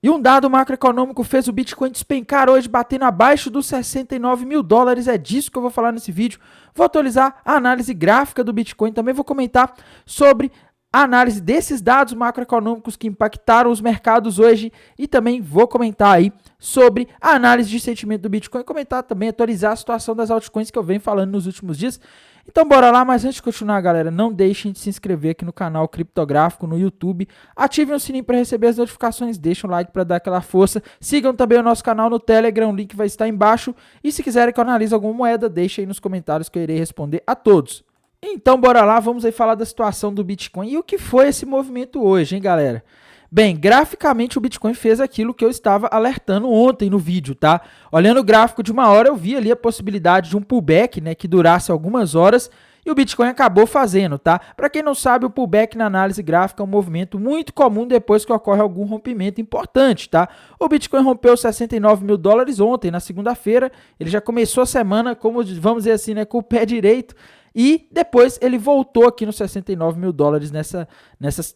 E um dado macroeconômico fez o Bitcoin despencar hoje, batendo abaixo dos 69 mil dólares. É disso que eu vou falar nesse vídeo. Vou atualizar a análise gráfica do Bitcoin. Também vou comentar sobre a análise desses dados macroeconômicos que impactaram os mercados hoje. E também vou comentar aí sobre a análise de sentimento do Bitcoin. Comentar também, atualizar a situação das altcoins que eu venho falando nos últimos dias. Então bora lá, mas antes de continuar, galera, não deixem de se inscrever aqui no canal Criptográfico no YouTube, ativem o sininho para receber as notificações, deixem um like para dar aquela força, sigam também o nosso canal no Telegram, o link vai estar embaixo, e se quiserem que eu analise alguma moeda, deixem aí nos comentários que eu irei responder a todos. Então bora lá, vamos aí falar da situação do Bitcoin e o que foi esse movimento hoje, hein, galera? Bem, graficamente o Bitcoin fez aquilo que eu estava alertando ontem no vídeo, tá? Olhando o gráfico de uma hora, eu vi ali a possibilidade de um pullback, né, que durasse algumas horas, e o Bitcoin acabou fazendo, tá? Para quem não sabe, o pullback na análise gráfica é um movimento muito comum depois que ocorre algum rompimento importante, tá? O Bitcoin rompeu 69 mil dólares ontem, na segunda-feira, ele já começou a semana, como vamos dizer assim, né, com o pé direito, e depois ele voltou aqui nos 69 mil dólares nessa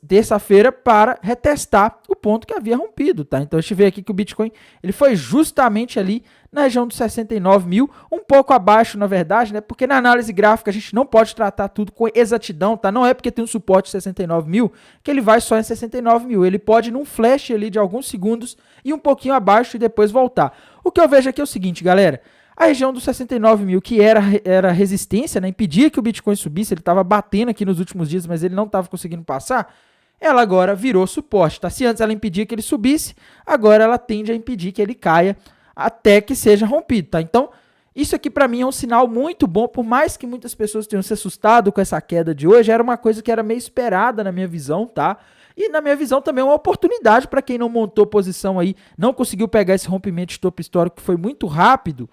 terça-feira para retestar o ponto que havia rompido, tá? Então a gente vê aqui que o Bitcoin ele foi justamente ali na região dos 69 mil, um pouco abaixo na verdade, né? Porque na análise gráfica a gente não pode tratar tudo com exatidão, tá? Não é porque tem um suporte de 69 mil que ele vai só em 69 mil. Ele pode num flash ali de alguns segundos ir um pouquinho abaixo e depois voltar. O que eu vejo aqui é o seguinte, galera. A região dos 69 mil, que era resistência, né, impedia que o Bitcoin subisse, ele estava batendo aqui nos últimos dias, mas ele não estava conseguindo passar, ela agora virou suporte. Tá? Se antes ela impedia que ele subisse, agora ela tende a impedir que ele caia até que seja rompido. Tá? Então, isso aqui para mim é um sinal muito bom, por mais que muitas pessoas tenham se assustado com essa queda de hoje, era uma coisa que era meio esperada na minha visão, tá? E na minha visão também é uma oportunidade para quem não montou posição aí, não conseguiu pegar esse rompimento de topo histórico que foi muito rápido,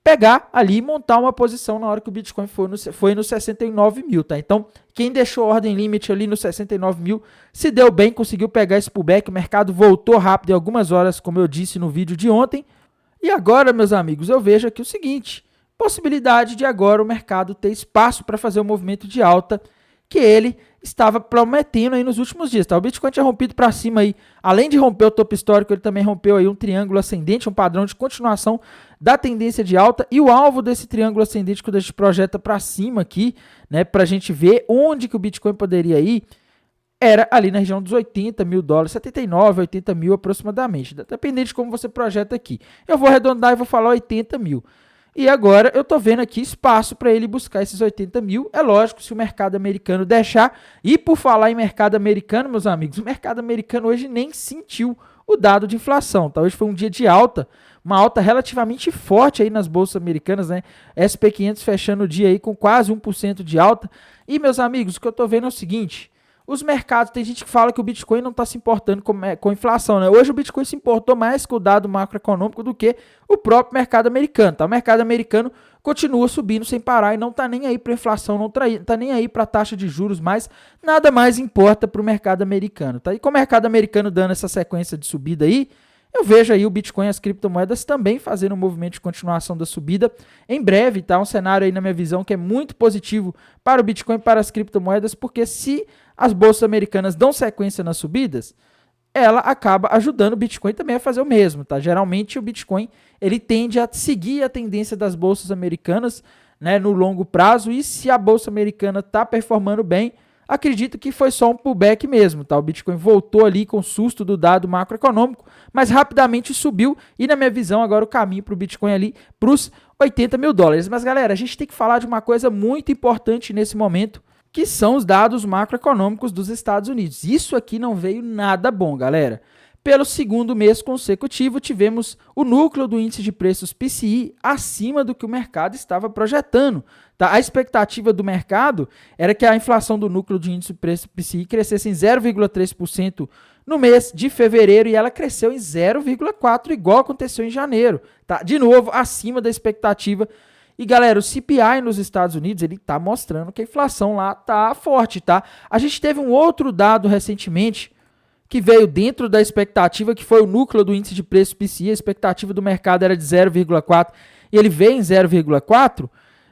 pegar ali e montar uma posição na hora que o Bitcoin foi nos 69 mil, tá? Então, quem deixou ordem limite ali nos 69 mil, se deu bem, conseguiu pegar esse pullback, o mercado voltou rápido em algumas horas, como eu disse no vídeo de ontem. E agora, meus amigos, eu vejo aqui o seguinte, possibilidade de agora o mercado ter espaço para fazer o movimento de alta que ele estava prometendo aí nos últimos dias, tá? O Bitcoin tinha rompido para cima aí, além de romper o topo histórico, ele também rompeu aí um triângulo ascendente, um padrão de continuação da tendência de alta, e o alvo desse triângulo ascendente que a gente projeta para cima aqui, né, para a gente ver onde que o Bitcoin poderia ir, era ali na região dos 80 mil dólares, 79, 80 mil aproximadamente, dependendo de como você projeta aqui. Eu vou arredondar e vou falar 80 mil. E agora eu estou vendo aqui espaço para ele buscar esses 80 mil. É lógico, se o mercado americano deixar. E por falar em mercado americano, meus amigos, o mercado americano hoje nem sentiu o dado de inflação. Tá? Hoje foi um dia de alta, uma alta relativamente forte aí nas bolsas americanas, né? SP500 fechando o dia aí com quase 1% de alta. E, meus amigos, o que eu estou vendo é o seguinte... Os mercados, tem gente que fala que o Bitcoin não está se importando com a inflação, né? Hoje o Bitcoin se importou mais com o dado macroeconômico do que o próprio mercado americano, tá? O mercado americano continua subindo sem parar e não está nem aí para a inflação, não está nem aí para a taxa de juros, mas nada mais importa para o mercado americano, tá? E com o mercado americano dando essa sequência de subida aí, eu vejo aí o Bitcoin e as criptomoedas também fazendo um movimento de continuação da subida em breve, tá? Um cenário aí na minha visão que é muito positivo para o Bitcoin e para as criptomoedas, porque se as bolsas americanas dão sequência nas subidas, ela acaba ajudando o Bitcoin também a fazer o mesmo, tá? Geralmente o Bitcoin ele tende a seguir a tendência das bolsas americanas, né, no longo prazo, e se a bolsa americana está performando bem, acredito que foi só um pullback mesmo, tá? O Bitcoin voltou ali com susto do dado macroeconômico, mas rapidamente subiu e na minha visão agora o caminho para o Bitcoin ali para os 80 mil dólares. Mas galera, a gente tem que falar de uma coisa muito importante nesse momento, que são os dados macroeconômicos dos Estados Unidos. Isso aqui não veio nada bom, galera. Pelo segundo mês consecutivo, tivemos o núcleo do índice de preços PCI acima do que o mercado estava projetando. Tá? A expectativa do mercado era que a inflação do núcleo de índice de preços PCI crescesse em 0,3% no mês de fevereiro e ela cresceu em 0,4%, igual aconteceu em janeiro. Tá? De novo, acima da expectativa. E galera, o CPI nos Estados Unidos, ele tá mostrando que a inflação lá tá forte, tá? A gente teve um outro dado recentemente que veio dentro da expectativa, que foi o núcleo do índice de preço PCI, a expectativa do mercado era de 0,4 e ele veio em 0,4,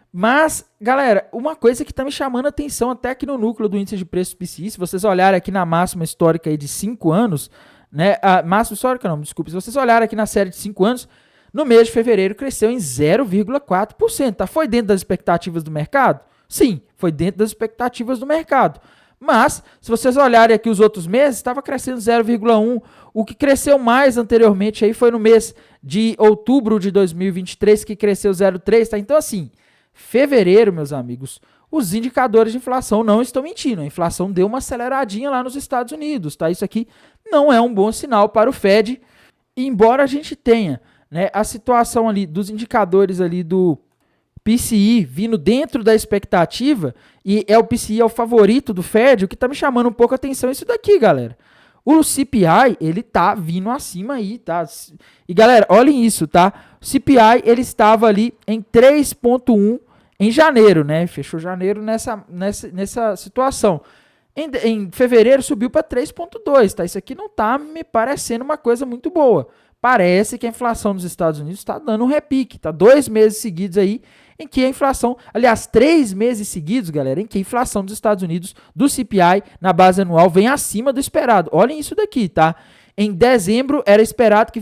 mas, galera, uma coisa que está me chamando a atenção até aqui no núcleo do índice de preço PCI, se vocês olharem aqui na máxima histórica aí de 5 anos, né? Máximo histórico não, desculpe. Se vocês olharem aqui na série de 5 anos, no mês de fevereiro cresceu em 0,4%. Tá? Foi dentro das expectativas do mercado? Sim, foi dentro das expectativas do mercado. Mas, se vocês olharem aqui os outros meses, estava crescendo 0,1%. O que cresceu mais anteriormente aí foi no mês de outubro de 2023, que cresceu 0,3%. Tá? Então, assim, fevereiro, meus amigos, os indicadores de inflação não estão mentindo. A inflação deu uma aceleradinha lá nos Estados Unidos. Tá? Isso aqui não é um bom sinal para o Fed, embora a gente tenha, né, a situação ali dos indicadores ali do PCI vindo dentro da expectativa, e o PCI é o favorito do Fed. O que tá me chamando um pouco a atenção é isso daqui, galera. O CPI, ele tá vindo acima aí, tá? E galera, olhem isso, tá? O CPI, ele estava ali em 3,1 em janeiro, né? Fechou janeiro nessa situação. Em fevereiro subiu para 3,2, tá? Isso aqui não tá me parecendo uma coisa muito boa. Parece que a inflação nos Estados Unidos está dando um repique, tá? 2 meses seguidos aí em que a inflação, aliás, 3 meses seguidos, galera, em que a inflação dos Estados Unidos, do CPI, na base anual, vem acima do esperado. Olhem isso daqui, tá? Em dezembro, era esperado que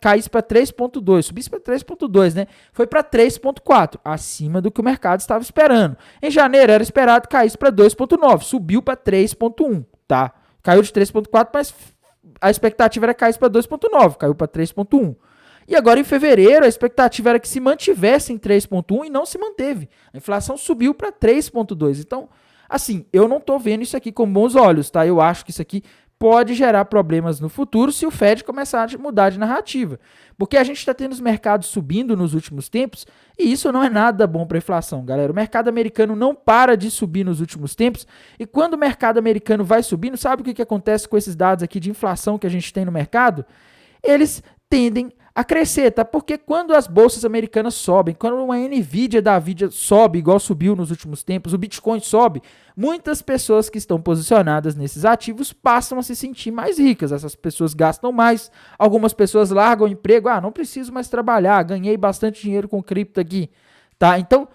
caísse para 3,2, subisse para 3,2, né? Foi para 3,4, acima do que o mercado estava esperando. Em janeiro, era esperado que caísse para 2,9, subiu para 3,1, tá? Caiu de 3,4, mas a expectativa era que caísse para 2,9, caiu para 3,1. E agora em fevereiro a expectativa era que se mantivesse em 3,1 e não se manteve. A inflação subiu para 3,2. Então, assim, eu não estou vendo isso aqui com bons olhos, tá? Eu acho que isso aqui pode gerar problemas no futuro se o Fed começar a mudar de narrativa. Porque a gente está tendo os mercados subindo nos últimos tempos e isso não é nada bom para a inflação, galera. O mercado americano não para de subir nos últimos tempos e quando o mercado americano vai subindo, sabe o que acontece com esses dados aqui de inflação que a gente tem no mercado? Eles tendem a crescer, tá? Porque quando as bolsas americanas sobem, quando uma Nvidia da vida sobe, igual subiu nos últimos tempos, o Bitcoin sobe, muitas pessoas que estão posicionadas nesses ativos passam a se sentir mais ricas. Essas pessoas gastam mais, algumas pessoas largam o emprego, não preciso mais trabalhar, ganhei bastante dinheiro com cripto aqui, tá? Então,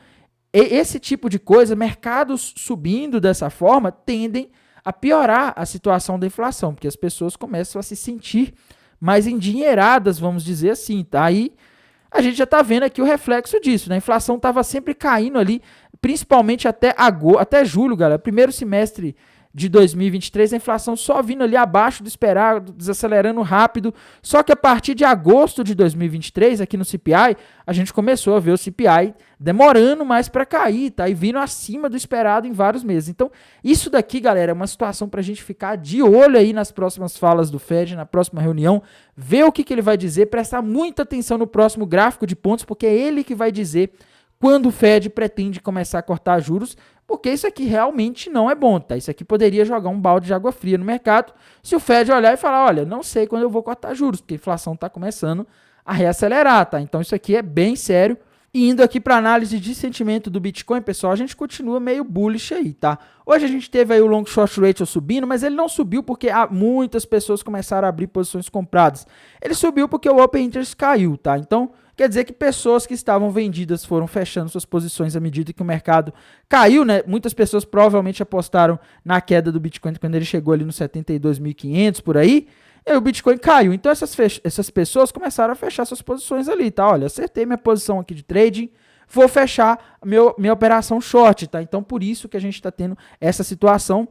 esse tipo de coisa, mercados subindo dessa forma, tendem a piorar a situação da inflação, porque as pessoas começam a se sentir mais endinheiradas, vamos dizer assim, tá? Aí a gente já tá vendo aqui o reflexo disso, né? A inflação tava sempre caindo ali, principalmente até julho, galera. Primeiro semestre de 2023, a inflação só vindo ali abaixo do esperado, desacelerando rápido. Só que a partir de agosto de 2023, aqui no CPI, a gente começou a ver o CPI demorando mais para cair, tá? E vindo acima do esperado em vários meses. Então, isso daqui, galera, é uma situação para a gente ficar de olho aí nas próximas falas do Fed, na próxima reunião, ver o que ele vai dizer, prestar muita atenção no próximo gráfico de pontos, porque é ele que vai dizer quando o Fed pretende começar a cortar juros, porque isso aqui realmente não é bom, tá? Isso aqui poderia jogar um balde de água fria no mercado se o Fed olhar e falar, olha, não sei quando eu vou cortar juros, porque a inflação está começando a reacelerar, tá? Então isso aqui é bem sério. E indo aqui para análise de sentimento do Bitcoin, pessoal, a gente continua meio bullish aí, tá? Hoje a gente teve aí o long short ratio subindo, mas ele não subiu porque muitas pessoas começaram a abrir posições compradas. Ele subiu porque o open interest caiu, tá? Então, quer dizer que pessoas que estavam vendidas foram fechando suas posições à medida que o mercado caiu, né? Muitas pessoas provavelmente apostaram na queda do Bitcoin quando ele chegou ali nos 72.500 por aí. E aí o Bitcoin caiu. Então essas pessoas começaram a fechar suas posições ali, tá? Olha, acertei minha posição aqui de trading, vou fechar minha operação short, tá? Então por isso que a gente está tendo essa situação.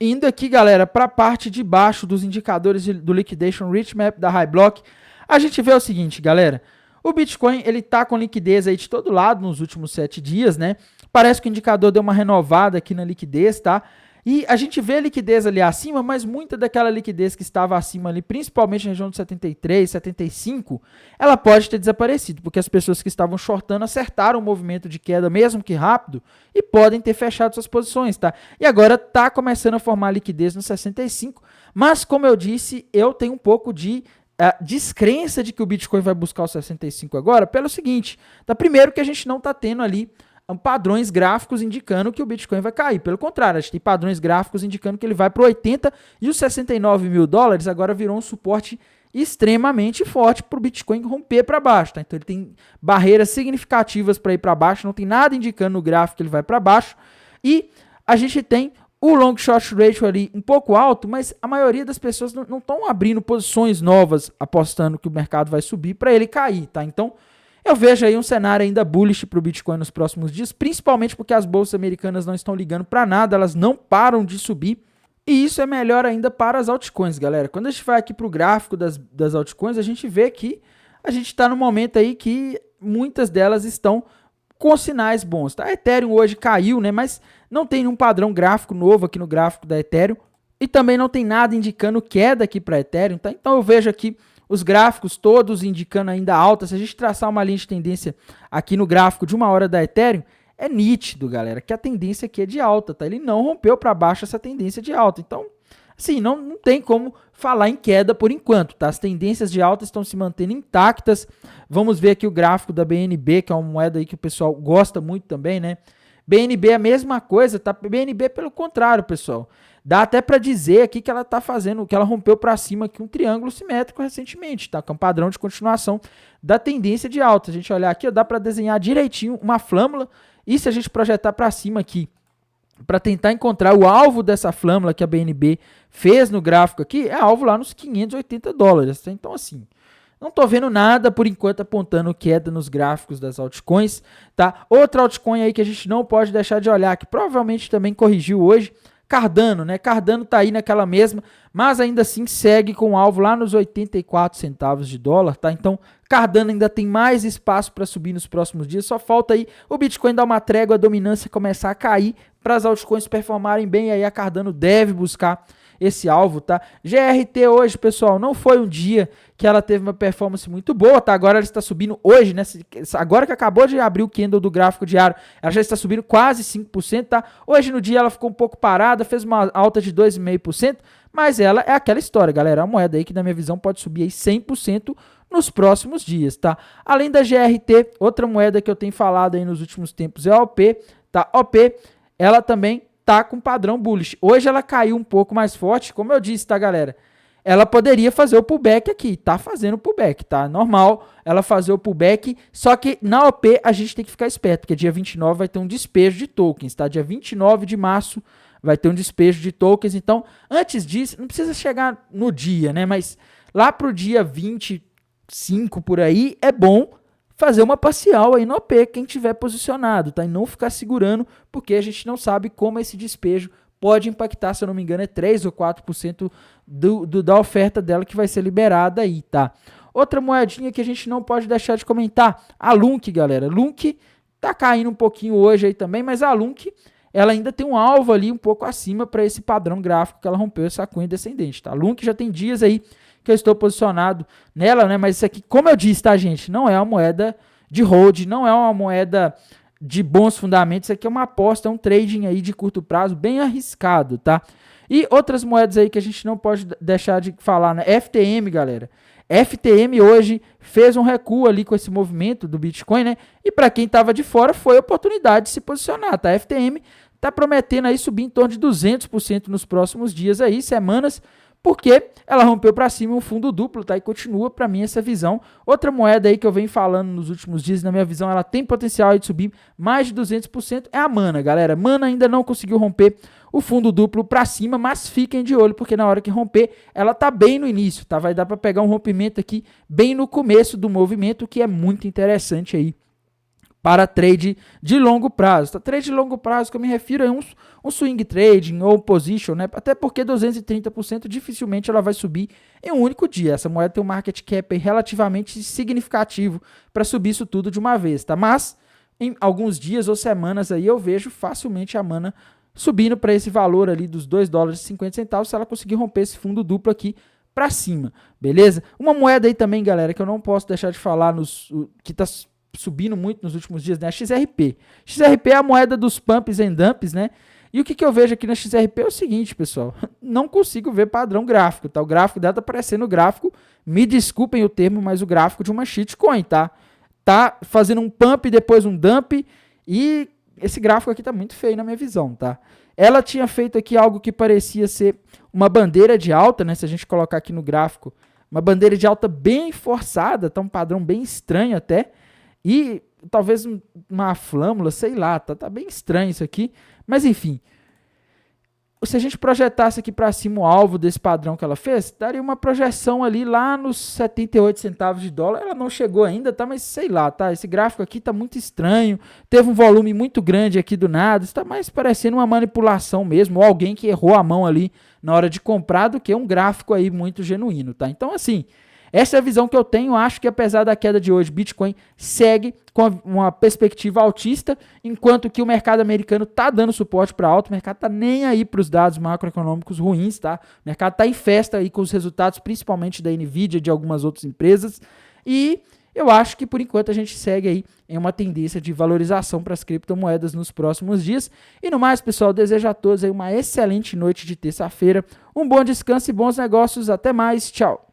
Indo aqui, galera, para a parte de baixo dos indicadores do Liquidation Rich Map da HighBlock, a gente vê o seguinte, galera. O Bitcoin, ele tá com liquidez aí de todo lado nos últimos 7 dias, né? Parece que o indicador deu uma renovada aqui na liquidez, tá? E a gente vê a liquidez ali acima, mas muita daquela liquidez que estava acima ali, principalmente na região de 73, 75, ela pode ter desaparecido, porque as pessoas que estavam shortando acertaram o movimento de queda, mesmo que rápido, e podem ter fechado suas posições, tá? E agora tá começando a formar liquidez no 65, mas como eu disse, eu tenho um pouco de descrença de que o Bitcoin vai buscar o 65 agora, pelo seguinte, tá? Primeiro que a gente não tá tendo ali padrões gráficos indicando que o Bitcoin vai cair. Pelo contrário, a gente tem padrões gráficos indicando que ele vai para 80 e os 69 mil dólares agora virou um suporte extremamente forte para o Bitcoin romper para baixo. Tá? Então ele tem barreiras significativas para ir para baixo, não tem nada indicando no gráfico que ele vai para baixo. E a gente tem o long short ratio ali um pouco alto, mas a maioria das pessoas não estão abrindo posições novas, apostando que o mercado vai subir para ele cair, tá? Então, eu vejo aí um cenário ainda bullish para o Bitcoin nos próximos dias, principalmente porque as bolsas americanas não estão ligando para nada, elas não param de subir. E isso é melhor ainda para as altcoins, galera. Quando a gente vai aqui para o gráfico das altcoins, a gente vê que a gente está no momento aí que muitas delas estão com sinais bons, tá? A Ethereum hoje caiu, né? Mas não tem um padrão gráfico novo aqui no gráfico da Ethereum. E também não tem nada indicando queda aqui para a Ethereum, tá? Então eu vejo aqui os gráficos todos indicando ainda alta. Se a gente traçar uma linha de tendência aqui no gráfico de 1 hora da Ethereum, é nítido, galera, que a tendência aqui é de alta, tá? Ele não rompeu para baixo essa tendência de alta. Então, assim, não tem como falar em queda por enquanto, tá? As tendências de alta estão se mantendo intactas. Vamos ver aqui o gráfico da BNB, que é uma moeda aí que o pessoal gosta muito também, né? BNB é a mesma coisa, tá? BNB pelo contrário, pessoal. Dá até para dizer aqui que ela tá fazendo, que ela rompeu para cima aqui um triângulo simétrico recentemente, tá? Que é um padrão de continuação da tendência de alta. A gente olhar aqui, ó, dá para desenhar direitinho uma flâmula. E se a gente projetar para cima aqui, para tentar encontrar o alvo dessa flâmula que a BNB fez no gráfico aqui, é alvo lá nos 580 dólares. Tá? Então, assim, não estou vendo nada por enquanto apontando queda nos gráficos das altcoins. Tá? Outra altcoin aí que a gente não pode deixar de olhar, que provavelmente também corrigiu hoje, Cardano, né? Cardano tá aí naquela mesma, mas ainda assim segue com o alvo lá nos 84 centavos de dólar, tá? Então, Cardano ainda tem mais espaço para subir nos próximos dias, só falta aí o Bitcoin dar uma trégua, a dominância começar a cair para as altcoins performarem bem, e aí a Cardano deve buscar esse alvo, tá? GRT hoje, pessoal, não foi um dia que ela teve uma performance muito boa, tá? Agora ela está subindo hoje, né? Agora que acabou de abrir o candle do gráfico diário, ela já está subindo quase 5%, tá? Hoje no dia ela ficou um pouco parada, fez uma alta de 2,5%, mas ela é aquela história, galera, é uma moeda aí que na minha visão pode subir aí 100% nos próximos dias, tá? Além da GRT, outra moeda que eu tenho falado aí nos últimos tempos é a OP, tá? OP, ela também tá com padrão bullish. Hoje ela caiu um pouco mais forte, como eu disse, tá, galera? Ela poderia fazer o pullback aqui, tá fazendo o pullback, tá? Normal ela fazer o pullback, só que na OP a gente tem que ficar esperto, porque dia 29 vai ter um despejo de tokens, tá? Dia 29 de março vai ter um despejo de tokens, então antes disso, não precisa chegar no dia, né? Mas lá pro dia 25 por aí, é bom fazer uma parcial aí no OP, quem tiver posicionado, tá? E não ficar segurando, porque a gente não sabe como esse despejo pode impactar, se eu não me engano, é 3 ou 4% da oferta dela que vai ser liberada aí, tá? Outra moedinha que a gente não pode deixar de comentar, a Lunk, galera. Lunk tá caindo um pouquinho hoje aí também, mas a Lunk, ela ainda tem um alvo ali um pouco acima para esse padrão gráfico que ela rompeu essa cunha descendente, tá? A Lunk já tem dias aí que eu estou posicionado nela, né? Mas isso aqui, como eu disse, tá, gente? Não é uma moeda de hold, não é uma moeda de bons fundamentos. Isso aqui é uma aposta, é um trading aí de curto prazo bem arriscado, tá? E outras moedas aí que a gente não pode deixar de falar, né? FTM, galera. FTM hoje fez um recuo ali com esse movimento do Bitcoin, né? E para quem estava de fora foi a oportunidade de se posicionar, tá? A FTM tá prometendo aí subir em torno de 200% nos próximos dias aí, semanas, porque ela rompeu para cima um fundo duplo, tá? E continua para mim essa visão. Outra moeda aí que eu venho falando nos últimos dias, na minha visão, ela tem potencial de subir mais de 200%, é a Mana, galera. Mana ainda não conseguiu romper o fundo duplo para cima, mas fiquem de olho, porque na hora que romper, ela tá bem no início, tá? Vai dar para pegar um rompimento aqui bem no começo do movimento, que é muito interessante aí para trade de longo prazo. Tá? Trade de longo prazo que eu me refiro é um swing trading ou position, né? Até porque 230% dificilmente ela vai subir em um único dia. Essa moeda tem um market cap relativamente significativo para subir isso tudo de uma vez, tá? Mas em alguns dias ou semanas aí eu vejo facilmente a Mana subindo para esse valor ali dos 2 dólares e 50 centavos se ela conseguir romper esse fundo duplo aqui para cima, beleza? Uma moeda aí também, galera, que eu não posso deixar de falar que tá subindo muito nos últimos dias, né? A XRP. XRP é a moeda dos pumps and dumps, né? E o que eu vejo aqui na XRP é o seguinte, pessoal. Não consigo ver padrão gráfico, tá? O gráfico dela tá parecendo o gráfico, me desculpem o termo, mas o gráfico de uma shitcoin, tá? Tá fazendo um pump, depois um dump, e esse gráfico aqui tá muito feio na minha visão, tá? Ela tinha feito aqui algo que parecia ser uma bandeira de alta, né? Se a gente colocar aqui no gráfico, uma bandeira de alta bem forçada, tá um padrão bem estranho até. E talvez uma flâmula, sei lá, tá bem estranho isso aqui. Mas enfim, se a gente projetasse aqui para cima o alvo desse padrão que ela fez, daria uma projeção ali lá nos 78 centavos de dólar. Ela não chegou ainda, tá? Mas sei lá, tá? Esse gráfico aqui tá muito estranho. Teve um volume muito grande aqui do nada. Está mais parecendo uma manipulação mesmo, ou alguém que errou a mão ali na hora de comprar do que um gráfico aí muito genuíno, tá? Então, assim, essa é a visão que eu tenho. Acho que apesar da queda de hoje, Bitcoin segue com uma perspectiva altista, enquanto que o mercado americano está dando suporte para alto. O mercado está nem aí para os dados macroeconômicos ruins, tá? O mercado está em festa aí com os resultados, principalmente da Nvidia e de algumas outras empresas. E eu acho que por enquanto a gente segue aí em uma tendência de valorização para as criptomoedas nos próximos dias. E no mais, pessoal, desejo a todos aí uma excelente noite de terça-feira, um bom descanso e bons negócios. Até mais, tchau!